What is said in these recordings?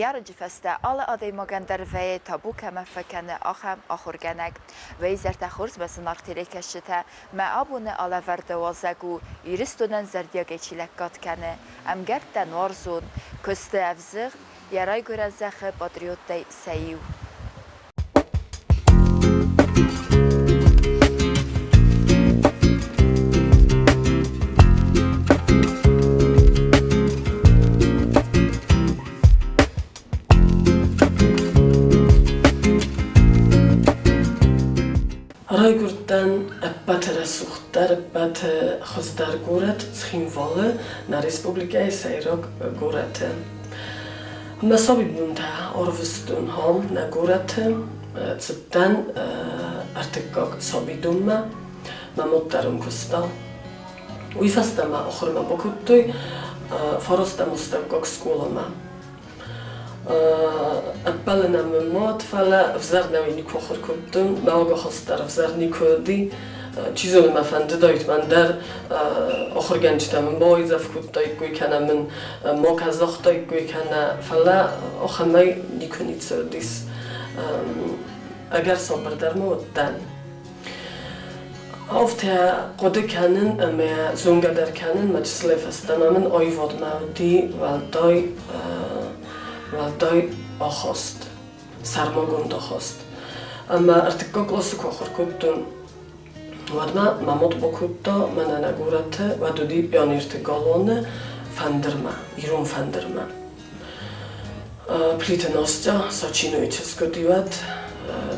yarıcı feste ala aday magandarveye tabu kemefekene axem axurgenek ve izerte xurz besin artirekeşite me abune alăvărd wazegu iristunen zerdiya geçilek katkene emgerten warzun köste evzir yaray gören zexe patriottay seyiv. Raygurtdan ebbate suxtar ebbate xazdar gurat tsxinvalı na Respublikaya Sayrok gurate. Masabi bunta orvustun ham na gurate tsittan artikkak sabidumma mamottarun kusta. Uifastama oxurma bokuttuy farosta mustavkak skolama. أقبلنا من موت فلا فزرنا وينيكو خركودن ما وقع خستر فزرني كودي چیزی ما فند دایت من در آخر گنجتم من باید زفکود دایت گوی کنم من ما کزاخ دایت گوی کنم فلا آخر می نیکنید سردیس اگر صبر در مودن آفته قده کنن اما زونگه در کنن مجلس فستن من آیواد مودی والدای آخست سرماگوند آخست اما ارتکا کلاسیک آخر کدون ودما مامود بکودا من نگورته و دودی بیان ارتگالانه فندرما ایرون فندرما پلیت ناستیا ساچینوی چسکو دیواد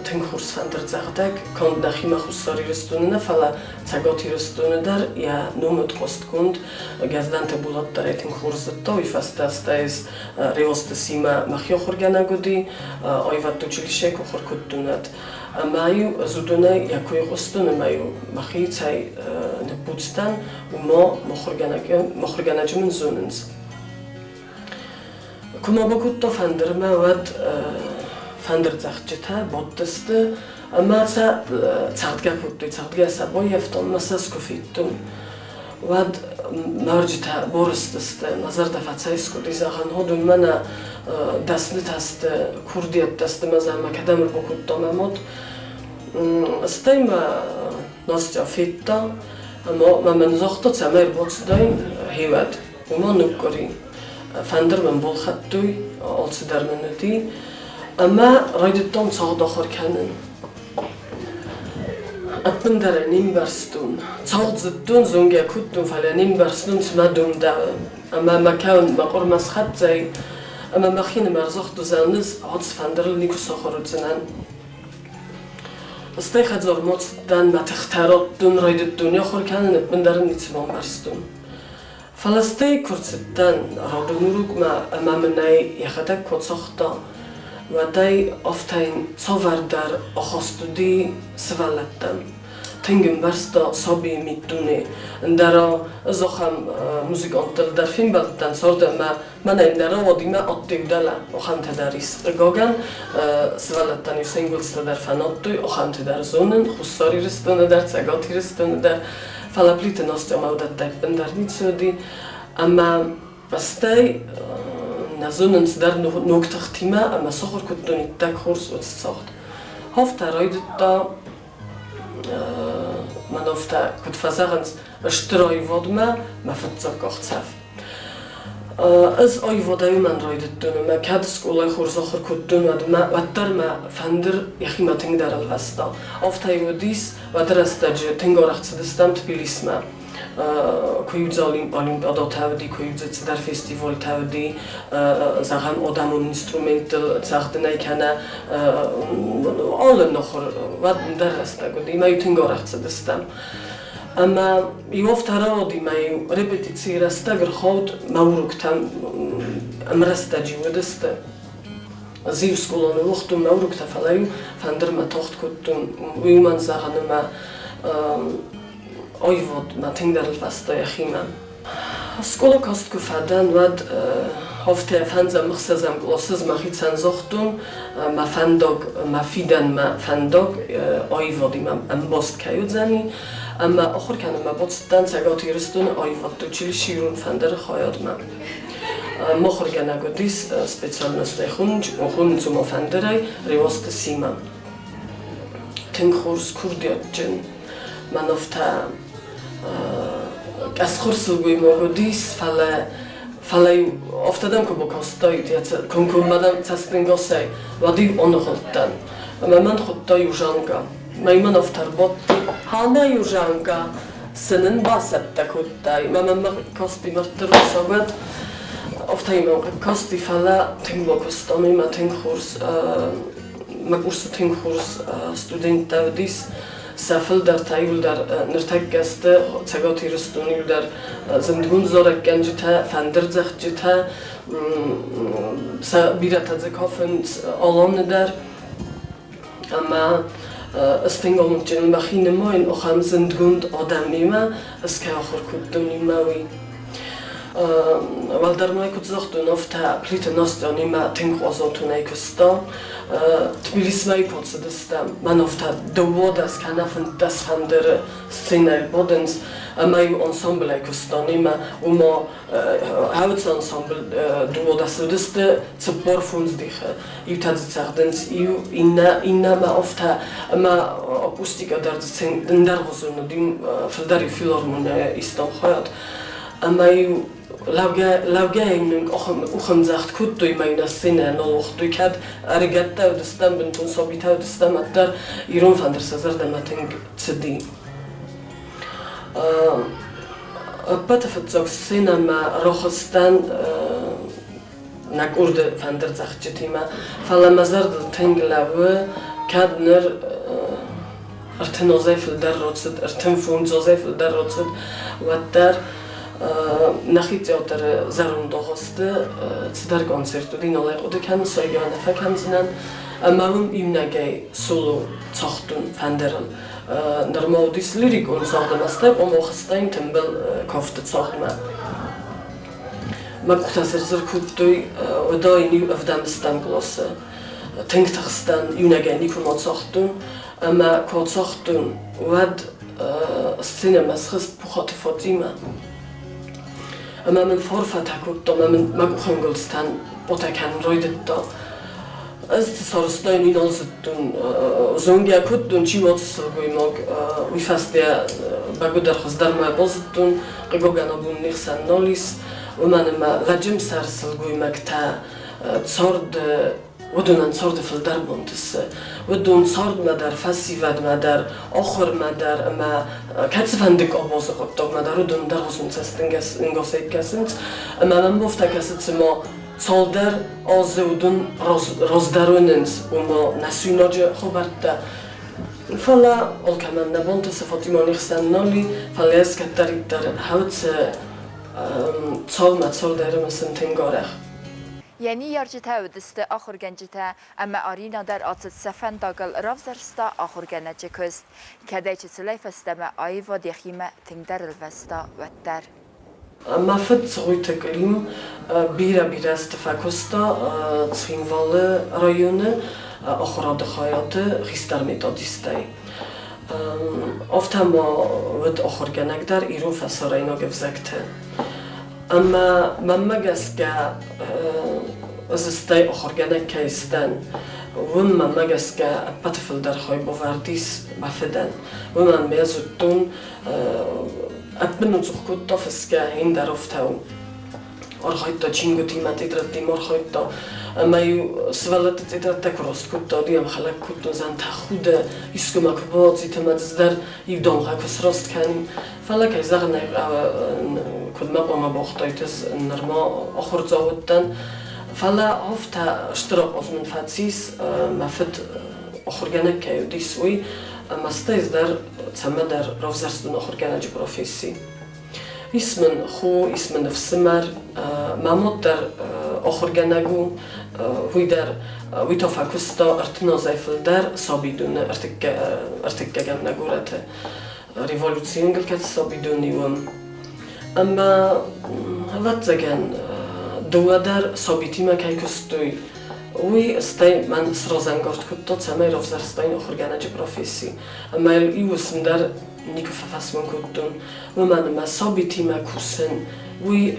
تنخورس فندر زغدک کند نخیمه خستاری رستونه فلا цгъойты رستونه در یا نومد خست کند گزدن تبولات داره تنخورزت تا ویفسته استایز ریوست سیما مخیا خورگنه گودی آیوات تو چلیشه که خور کدوند مایو زودونه یکوی خستونه مایو مخی چای نبودستن و ما مخورگنه جمن زوننز کما بکود تا فندرمه ود فندر زخجته بودسته اما цгъойты кудды цгъойты сабой ефтон масас кофиттун вад маржита борстсте назар дафацайс куди захан ходун мана дасны тасте курдият дасте мазама кадамр бокуттомамот стайма настя фитта ама маман зохто цамер боцдайн хевад ума нуккори фандер мен болхаттуй олсидарменути ама райдыттон цаадахар канын Apındara nimbarstun, çağzıttun zonga kuttun fala nimbarstun smadum da ama makaun maqor masxatzay ama maxin marzoxtu zanız ats fandrl niku soxorutsanan astay khadzor motsdan matxtarottun raydittun yoxor kanan apındarın nitsman barstun falastay kurtsittan radunuruk ma amamnay yaxadak kotsoxta وادای افتاین سووردار آخستودی سوالتن تنگم برستا سابی میتونه درا زخم موزیکانتل در فیلم بلدن سرده من این درا ودیما آتیو دلا آخان تداریس گاگن سوالتن سینگلز در فناتوی آخان تدار زونن خستاری رستونه در цгъойты رستونه در فلپلیت ناست امودت تایپن در نیتسودی اما بستای نزونن در نکته تیما اما سخور کدونی تک خورس و ساخت هفته راید تا من هفته کد فزاغنز اشترای ودما مفتزا کاختسف از آی ودای من راید دونم ما کد سکولای خورس آخر کدون ودما ودر ما فندر یخی ما تنگ در الوستا هفته ودیس ودر استج تنگارخت دستم تبیلیس ما کویوز اولیمپیادا تودی کویوز در فستیوال تودی زغم آدمون اینسترومنتال ساخته نیکنه آل نخور ود درست نگودی ما یوتینگار اخت دستم اما یوفت رادی ما یو رپتیسی رستگر خود موروکتم امرسته جیو دسته زیو سکولان وقتم موروکت فلایو فندر ما تاخت کدتم ویومن زغن ما آیواد ما تنگ در الوسطای خیمم سکولا کاست کفادن ود هفته فنزم مخصزم گلاسز مخی تنزاختون ما فنداگ ما فیدن ما فنداگ آیوادی ما باست کیود زنی اما آخر کنم ما بودستن цгъойты رستون آیواد تو چیل شیرون فندر خواهد من მოხორგანაგოდის სპეციალისტი ხუნ ძუმოფანდერაი რევოსტ სიმა თენხურს ქურდიოჯენ მანოფთა კასხურს უგიმოგოდის ფალაი ოფტადამ კობოკოსტოით კონკურმადამ ცასტინგოსე ვადი ონოხოდთან მამან ხოთა იუჟანგა მაიმან ოფთარბოთ ჰანა იუჟანგა სნენ ბასატა ქოთაი მამამ კოსტი მარტროსოგად ოფთაიმან კოსტი ფალა თენგლოკოსტომი მათენხურს მაგურს თენხურს სტუდენტავდის საფლდართა იულდარ ნერთაგასტ ცგოთირსტუნი იულდარ ზმდგუნ ზორაკანჯთა ფანდერძახჯთა საბირათაძე კოფენც ოლონდარ ამა სტინგომჯენ მახინე მოინ ოხამ ზმდგუნ ოდამიმა სკაახორკუდუნიმავი ვალდარმაი კუძოხტუნ ოფთა პლიტნოსტონიმა თენხოზოთუნაიკოსტო თბილისმაი კოცდასტა მანოფთა დოვოდას კანაფუნდას ფანდერ სცენარ ბოდენს ამაი ონსომბლე კოსტონიმა უმო აუც ონსომბლ დოვოდასდასტ ცპორფუნს დიხა ივთაძცაღდენს ინა ოფთა მა აკუსტიკა დარცენ დარღოზონო dim федери филармония истон ხოთ ამაი lavgaing uxamzacht kuttu imayna sina noloxtu kad arigatta udistan bintun sobita udistan attar iron fander sazar damating tsdi pataftzog sina ma roxstan nakurde fander zaxjitima falamazar tenglawe kadner artenozefel darrotset artenfunzozefel darrotset wattar ნახიწევდარ ზარუნდოხოსტე ცდარ კონცერტუ დინოლა იყუდი კან სოიგანა ფაკანზნან ამავ იმნაგე სულუ ცოხტუნ ფანდერალ ნორმალდის ლირიკულ საღდამასტე ომოხსტაინ თემბელ კოფტ ცოხმა მაგხასერ ზრქუტი ოდოინი ავდამსტან გლოსე თენგთახსტან იმნაგე ნიკუმო ცოხტუნ ამა კოცოხტუნ ვად სცენამას ხს ფუხოთ ფოტიმა ამან ფორფათა კუტო მაგ ხენგოლსთან პოტაკან როიდეტო ეს სორსტაინ ინოლსტუნ ზონგია კუტუნ ჩიმოც გოიმოგ ვიფასტია ბაგუდარ ხსდარმა ბოზტუნ ყიგოგანობუნ ნიხსან ნოლის უმანმა ლაჯიმ სარსლ გოიმაკთა ცორდ ودونن صورد فلدربونتس ودون صورد مدار فاسیواد مدار آخر مدار ما کاتسفندک آبوز قطب مدار ودون درخشون تستنگس انگاسید کسنت ما من بفته کسیت ما صالدر آز ودون رازداروننس و ما نسویناج خبرت فلا الکمان نبونت صفاتی مانیخسن نالی فلا از کتری در هوت صال صالدر مثل تنگاره Yeni yarcıta ödüstü ahurgencite ama arina der atıt sefen dağıl ravzarsta ahurgenece köst. Kedeyçi süleyfesteme ayva diyhime tingder elvesta vetter. Mafet Cgъойты bira stefakosta Цгъойты rayonu ahuradı hayatı xistar metodistay. Oftama vıd ahurgenekdar irun fesarayna gevzekte. Ama mamagaska azistay ahurgenek kaystan vım mamagaska patafildar xoy bovardis bafeden vıman mezutun atbenu zuxkut tofiska hindaroftau orxoyta chingutima titrattim orxoyta mayu svalat titratta krostkutta diam xalak kuttu zanta xude iskumak bodzitamazdar ivdon xakos rostkanim falakay zagna كنا قوما بوختايتز نرما آخر زاودن فلا هفته اشتراك از من فاتسیس مفت آخر جنگ که دیسوی مستیز در تمام در رفزرستون آخر جنگ پروفیسی اسمن خو اسمن نفسمر مامود در آخر جنگو وی در وی تفکستا ارتنازایفل در سابیدون ارتک جنگ نگورته ریولوسیون گلکت سابیدونیوم اما وقت زگن دوادر سابیتیما که کستوی وی استی من سرازنگارد کتا تمام رفزرستین آخر جنگ پروفیسی اما ایوسم در نیکو ففسمون کتون و من ما سابیتیما کسن وی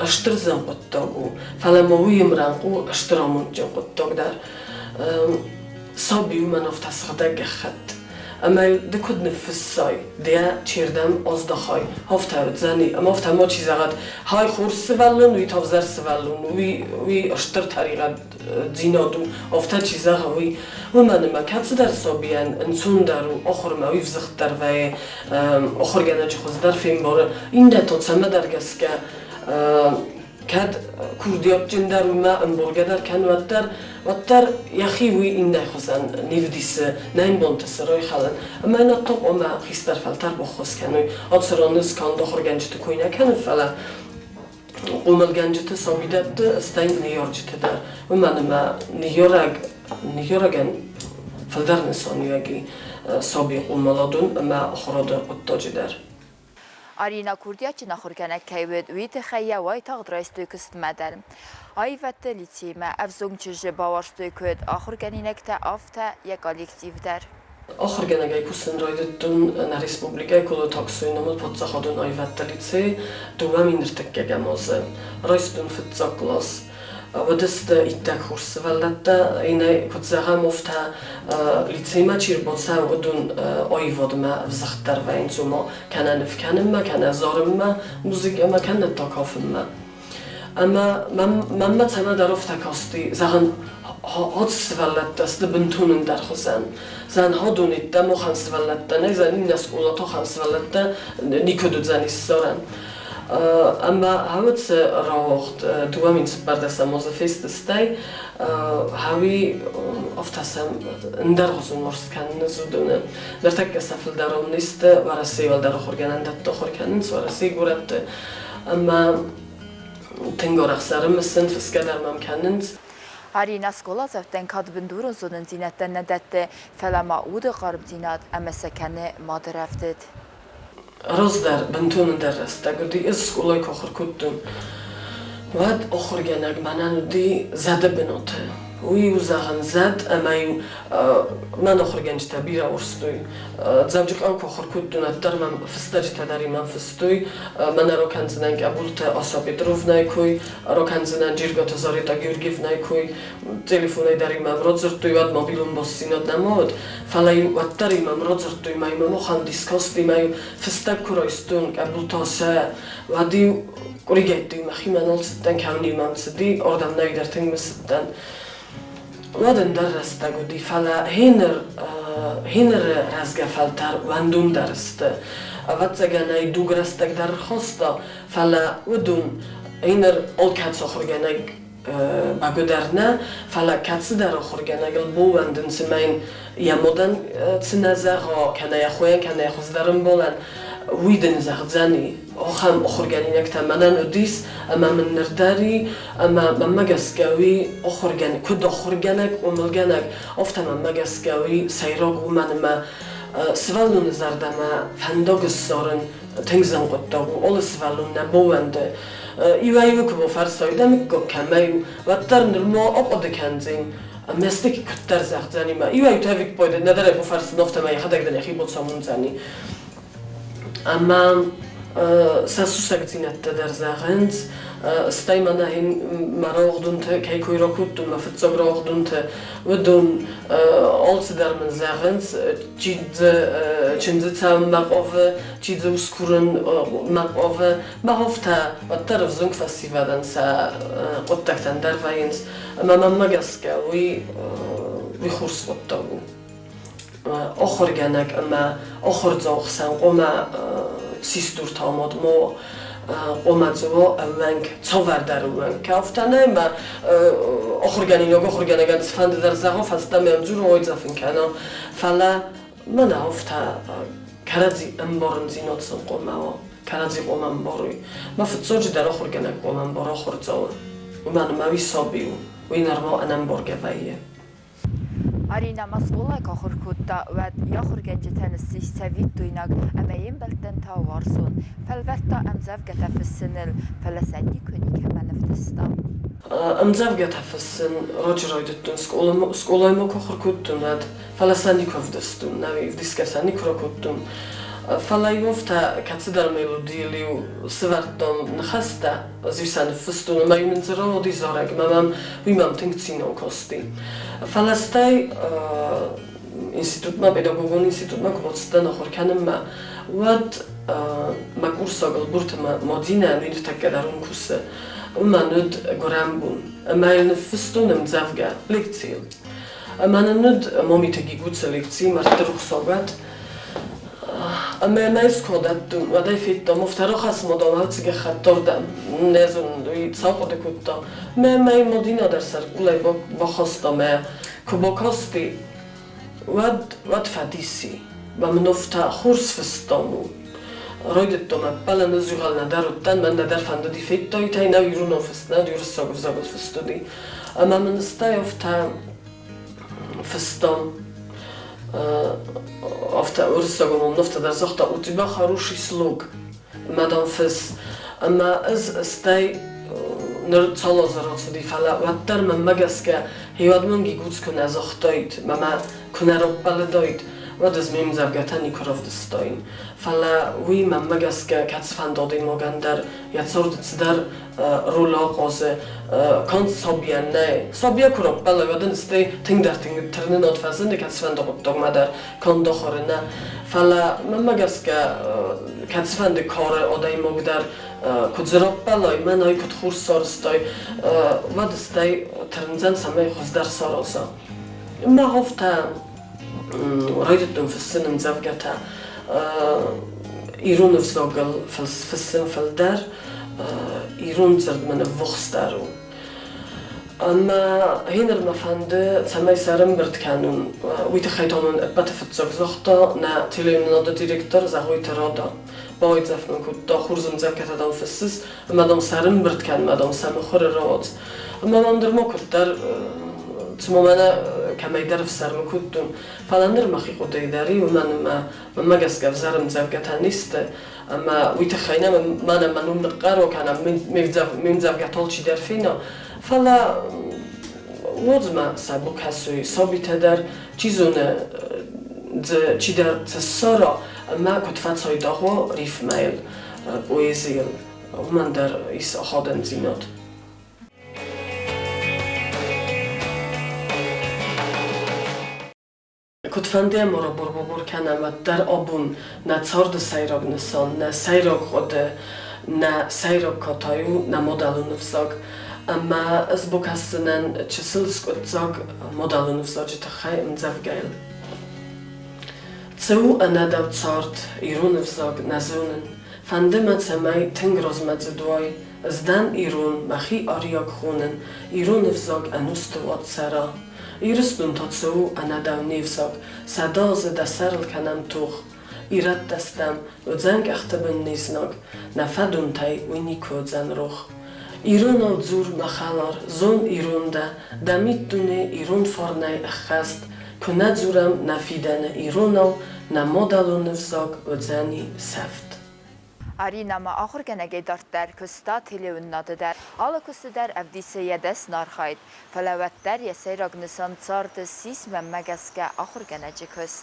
اشترزم قطعو فلمویم رنگو اشترامون جن قطع در صابیو من افتسخده خد اما دکود نفسای دیا چیردم از دخای هفته زنی اما هفته ما چیز قد های خورس سوالون وی تافزر سوالون وی اشتر طریقه زینادو هفته چیز قوی و من ما کات در صابیان انسان درو آخر ما وی فزخت در و آخر گنج خود در فیلم باره این دتات سما در گسکه کد کردیات جندر و ما امبرگ در کن وتر یخی وی این نخوزن نیودیس نیم بانت سرای خالن اما اینا طب اما خیستر فلتر بخوز کنوی آد سرانز کان داخل گنجت کوی نکنه فلا قومل گنجت سامیدت استین نیارجت در و من ما نیارگن فلدر نسانیوگی سابی قوملادون اما آخراده قطاجی در Arina Kurdiyaçı naxurkenek kayvet uyte xayya vay tağdraystoy kıstmader. Ayvette litime evzongçıjı bavarstoy köd axurkeninekte afte ya kolektivder. Axurkenegay kusen raydetun na respublikay kulu taksoynamul patsaxadun ayvette litse duvam inirtekke gamazı. Raystun fıtsaklas. ودست ایتک خورس ولده اینه کتزاهم افته لیتسیما چیر بودسه ودون آیواد ما وزختر و این زوما کنه نفکنم ما کنه زارم ما موزیک ما کنه تاکافم ما اما من تمام در افته کاستی زغن هاتس ولده است بنتونن در خزن زن ها دونید دمو خانس ولده نه زن این اسکولا تا خانس ولده نیکدود زنی سرن اما هوت راوخت دوامین سپردسم موزفیست استی هاوی افتاسم اندرغزون مرست کنن زودونه درتک سفل درام نیست ورسی ول در خورگن اندت دخور کنن ورسی گورد اما تنگارخ سرم مسن فسکه در ممکنن Arina skola zevten kadbin durun zonun zinetten nedette felama udu qarb zinat ama sekene madereftet. Rozder bentun derste gudi iz skolay koxur kuttum. Vad oxurgenak mananudi zade benote. Uy uzagan zad ama man oxurgenjta bira urstuy. Zavjuk aw koxur kuttun atdarman fıstajta dariman fıstuy. Mana rokanznan kabulte asabitrovnay kuy. Rokanznan jirgota zarita Georgievnay kuy. Telefonay dariman rodzurtuy vad mobilum bossinod namod. Falay vattarimam rodzurtuy mayma moxan diskosti may fıstak kuroystun kabultasa vadi kurigetty maximan olsittan kavniman sidi ordam nayderting misittan. ودن درسته گودی فلا هینر رزگفلتر وندون درسته اوت زگنای دوگرستگ در خواسته فلا ودون هینر اول کت سخورگنگ بگودرنه فلا کت در خورگنگ البو وندن سمین یمودن تنزاغا کنه یخوین کنه یخوزدرم بولن ویدن زغزانی آخام آخرگانی تمنان ودیس اما من نرداری اما من مگسکوی آخرگان کد آخرگانک و ملگانک افتم من مگسکوی سیراگ و من ما سوالون زردم فنداگ سارن تنگزن قطعو اول سوالون نبوونده ایوایو که با فرسایده میگو کمیو و در نرما آب کنزین مستکی کتر زغزانی ما ایوایو تاویک بایده نداره با فرس نفتم ای خدک دنیخی بود سامون زنی اما ساسوسک زینت در زغنز استایمانه هین مراغ دونت کی کوی را کودون مفتزاگ راغ دونت ودون آلت در من زغنز چیز تام مقاوه چیز اسکورن مقاوه ما هفته و طرف زنگ فستیوادن سا قطعتن در وینز اما من مگسکه وی خورس قطعو آخرگانک اما آخر زاغسن قوما سیستور تاماد ما قومتزوا اونگ چاور در اونگ که افتانه ما آخرگانی نگاه آخرگانگان سفند در زغاف هستم امجور آید زفین کنه فلا من افته کرازی امبارن زینات سن قوما و کرازی قوما امباروی ما فتزاج در آخرگانک قوما امبارا خورزاو و من ماوی سابیو و این ارما انم بارگوهیه Arina maskolay kahur kutta ve yaxur genceten sevit duynak emeyin belten ta varsun. Felvetta emzav getefissinil felesenli könik hemen eftista. Emzav getefissin rajraydıttun skolayma kahur kuttun ad felesenli kovdistun navi vdiskeseni kura kuttun. فلا يوفتا كتدر ميلوديليو سوارتون نخستا زيسان فستون ما يمنزرو دي زارك مامام ويمام تنكتسينو كوستي فلاستاي институт ма педагогон институт ма кубоцтан охор канам ма вад ма курсагал бурт ма модина нид такадарун курсе умanud горамбун майл фстунем завга лекцил манanud момитеги гуц лекци мартруხსოგად მე მესქოდათ ვადა ფიტო მοφთარო ხას მოდომავ ციგეხა დორდა ნეზუნ იცაყოდე კუტო მე მოდინა და სარკულე ბოხოსტო მე კუბოკოსტი ვად ფადისი მამნოფთა ხურს ფსტომუ როიდეთო მე პალანო ზუღალნა დაროტთან მან და დარფანდო დი ფიტო ითაინა ვირუნოფსნა დიურსოგ ზაგოს ფსტოდი მამნსტაიოფთა фстом авто урсагон нафта дар захта у тебя хороший слуг мадам фс ама аз стай нэр цало зароцди фала ваттар мамагаска хевадмунги гуцкуна захтойт мама кунароппалдойт вадаз мемзавгатани коровдстоин фала уи мамагаска кацфандоди могандар яцордцдар рулоqoze konsobiyane sobia kuropпала вадан стай тингдартинг тернен отфазен кацфандогдогмадар кондохорна фала мамагаска кацфанде коре одай могдар кудзроппала иман ай кутхурсорстой вадстай тернзан самай хуздар соросо ма хофта райдтун фссенем завгата ирунов зогал фссен фалдар ирун зардмана вохстару ама хинер мафанде самай сарам бертканун уйте хайтонун батфцог зохто на телеканале директор Цгъойты Арина .24.11.2021 хурзум завгатадан фссис мадам сарам берткан мадам самхор рот ама мандермокдар цмомана камайдар фсарм куттун фаландер махи қудайдари уман мамагаска взарм завгатанисте ама уйтахайна мана манум қаро кана мемзавгатолчи дерфино фала лозма сабукасуи собитадар чизуне чидар цсоро ама кутфацой дохо рифмайл поэзия умандар ис ходен зинот Кутфандия мора борбобор канама дар обун на цорд сайрогнесон на сайрог ходе на сайрог котаю на модалунувсог ама збукасынан чисылскотзог модалунувсог житахай мзавгайл цу анадав цорд ирунувсог назунен фандема цамай тенгрозмадздвой здан ирун махи ариог хунен ирунувсог анустувот сара Ирстун тоцу анадав невсог садоз дасарл канам тух ират дастам удзанг ахтабын низног нафадунтай уинико занрух ирунов зур махалар зон ирунда дамиттуне ирун форнай ахаст кунадзурам нафидана ирунов на модалуневзог удзани сафт Арина ма ахыр кенеге дарттар көста телеуннадыдар. Алы көстүдар авдисе ядас нархайд. Фалаваттар ясайрагнысан царды сис мәммәгәскә ахыр кенеге көст.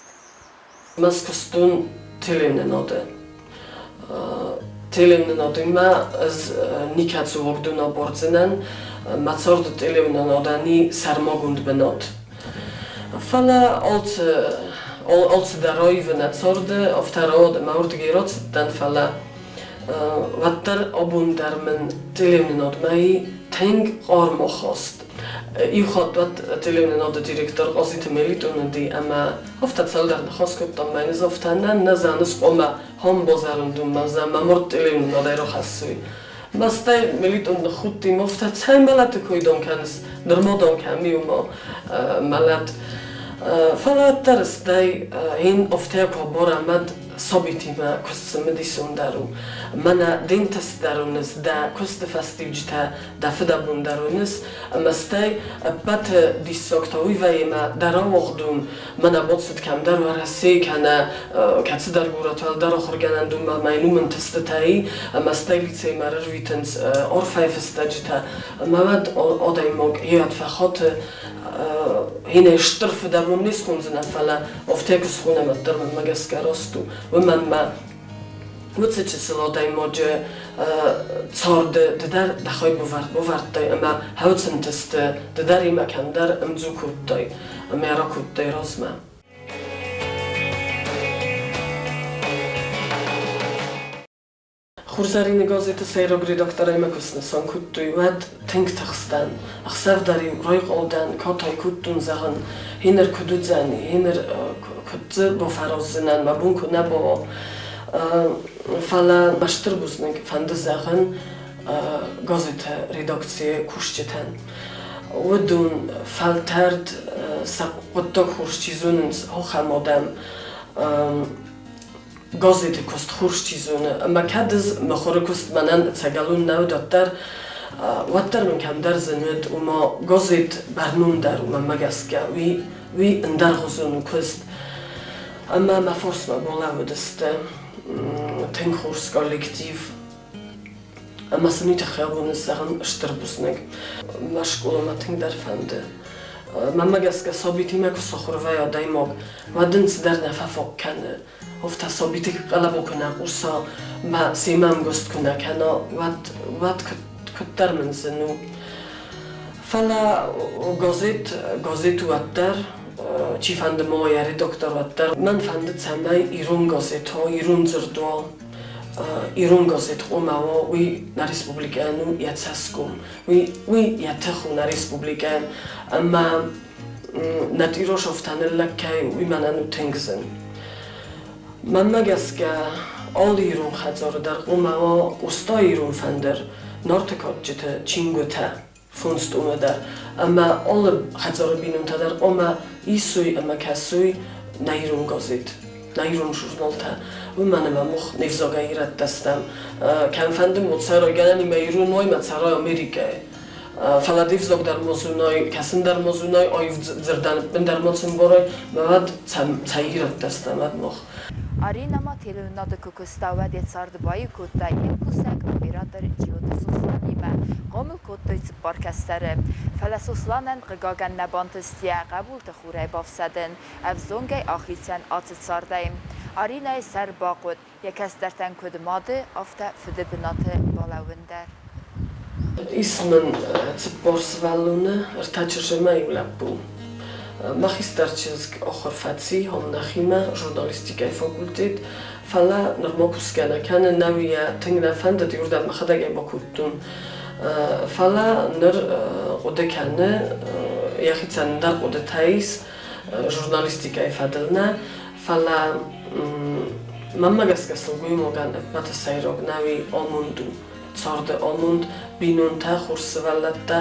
Мас көстүн телеуннады. Телеуннады ма аз никацу вогдуна борценан мацорды телеуннадани сармогунд бенот. Фала олцы даройвы на цорды, офтарод маурдгерот дан фала ваттар обундармен телевненод май тенг ормохост ихот ват телевненод директор qosite melitundi ama hofta цалдар хоскоттан майныз офтанан назаныс qoма хом бозарундум маза мамор телевненод айрохассуй мастай мелитун хутти мофта цаймалат койдон канс нормодон камиумо малат фалаттарстай ин офтеко борамад sobitime kostmedisondaru mana dentas darunes da kostfastivjta da fedabundarunes mastai pat disokta uivayma darawordum mana botsut kam darwarase kana katsdar guratal darokhorganandum mainumen testatai mastai licei marvitens orfaifstajta mavad odaimog yat fakhot hine shtrf darumnis khunzna fala oftekus khuna matar magaskarostu و من ما وقتی چه سلادای ماجه صارده در دخوای بورد دای اما هوتن تست دری مکان در امزو کود دای میارا کود دای رازمه. خورزارین گازیت سیرگ ردکترای مکسن سان کود دوی ود تنگ تخستن اخسف داری رای قلدن کاتای کود دون زغن هینر کدود زنی هینر کد با فراز زنن و بون کنه با فعلا مشتر بودن فند زغن گازیت ردکتری کشتن و دون فلترد سقطه کشتیزونن هخم آدم گازیت کست خورشتیزونه اما کدز مخوره کست منن تگلون نوداتر واتر من کم در زند و ما گازیت برنون در و ما مگسکه وی اندر غزون کست اما ما فرس ما بالا ودسته تنگ خورس کالکتیو اما سنی تخیابون سرن اشتر بزنگ مشکل ما تنگ در فنده من مگسکه ثابتی مکو سخوره یا دایماگ ودنس در نففاق کنه هفته ثابتی که قلبو کنه اوسا ما سیمام گست کنه کنه واد کتر من زنو فلا گازیت واتر چی فند ما یاری دکتر واتر من فند تسمای ایرون گازیت ها ایرون زردوا ایرون گازیت قوما و وی نریسپوبلیکانو یتسکم وی یتخو نریسپوبلیکان اما نتیروش افتانه لکه وی منانو تنگزن من مگسکه آل ایرون خزار در قوما و استا ایرون فندر نارتکات جته چینگوته فونست اومده اما آل خزار بینم تا در قوما ایسوی اما کسوی نیرون گازید نیرون جورنالته و من مخ نفزاگه ایرد دستم کم فندم متصرای گنانی میرون نوی متصرای امریکه فلادیف زوج در موزونای کسان در موزونای آیف زردن بن در موزون برای مواد تغییرات دستم مخ Arina ma televizionda kukustawa det sardı bayı kutta imkusak operator civotu suslanime qomul kuttoy parkastere felasoslanen qagagan nabantistiya qabul txuray bafsadin avzongay axitsan atit sardaym Arina ser baqut yakastartan kudmadı afta fidibinatı balawindar İsmen tsiporsvalune irtachirma yulabu Magisterčesk ochorfaci ham nachima journalistikai fakultet fala normokuskana kana nawiya tengna fanda diurda maxadaga bakutun fala ner odekane yaxitsan dar odetais journalistikai fadalna fala mamagaska Sılgоймаджы batasayrog nawi omundu tsarde omund binun ta xursvalatta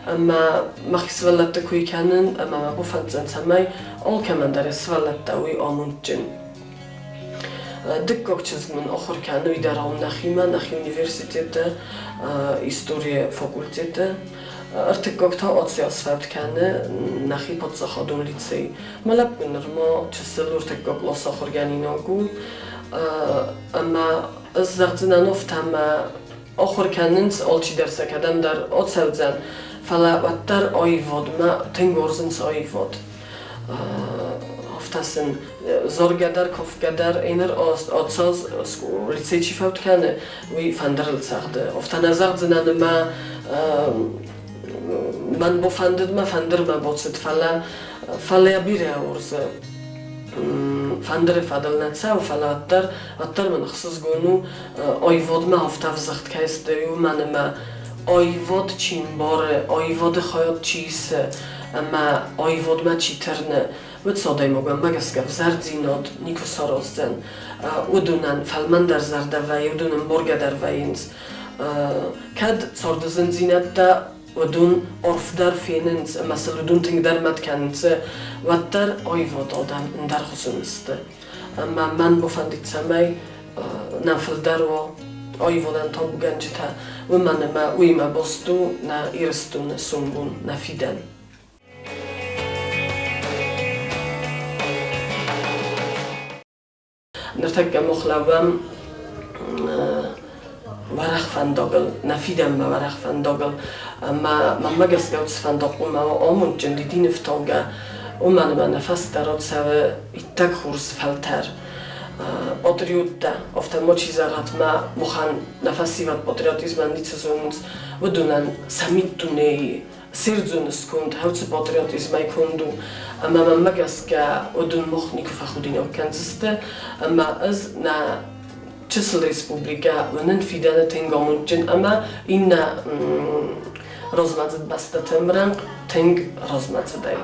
اما مخی سوالات کوی کنن اما ما بفند زن سمای آل کمان در سوالات تاوی آموند جن دکک چیز من آخر کنه وی در آن نخیما نخی اونیورسیتت هیستوری فاکولتت ارتکاک تا آتسی اسفبت کنه نخی پادزا خادون لیتسی ملب کنر ما چسل ارتکاک لاس آخر گنیناگو اما از زغزنان افتم آخر کننس آلچی درس کدم در آتسود زن فلا واتر آیواد ما تنگورزنس آیواد هفتاسن زارگدر کافگدر اینر آتساز لیتسی چی فوت کنه وی فندرل ساخته هفتان ازاد زنان ما من با فندر ما فندر ما بودست فلا بیره آورزه فندر فادل نتسا و فلا واتر من خصوص گونو آیواد ما هفته زخت کهسته و من ما آیواد چین باره آیواد خیات چیسه اما آیواد ما چی ترنه و صدای مگم مگسکف زردیناد نیکو سارازدن و دونن فلمن در زرده وی و دونن برگه در وینز کد سارد زنزینت دا و دون عرف در فیننز مثلا دون تنگ در مد کننزه و در آیواد آدم در خصوصنسته اما من بفندید سمی نفل در و آیوادن تا بگنجته و من ما ویما باستو نه ایرستون سنبون نفیدن نرتق مخلوام ورق فنداگل نفیدم ما ورق فنداگل ما مگس گوتس فنداق و ما آمون جندیدی نفتاگه و من نفس درات سوه ایتک خورس فلتر patriota of te moci zarat ma mohan nafasivat patriotizman nicezuns vodunan samittunei sirdzuns kund hautse patriotizmai kundu ama magaska odun mochnik fakhudino kanziste ama az na Czesl Respublika venen fidane tengamudjin ama inna rozmadzet bastatemran teng rozmadzedai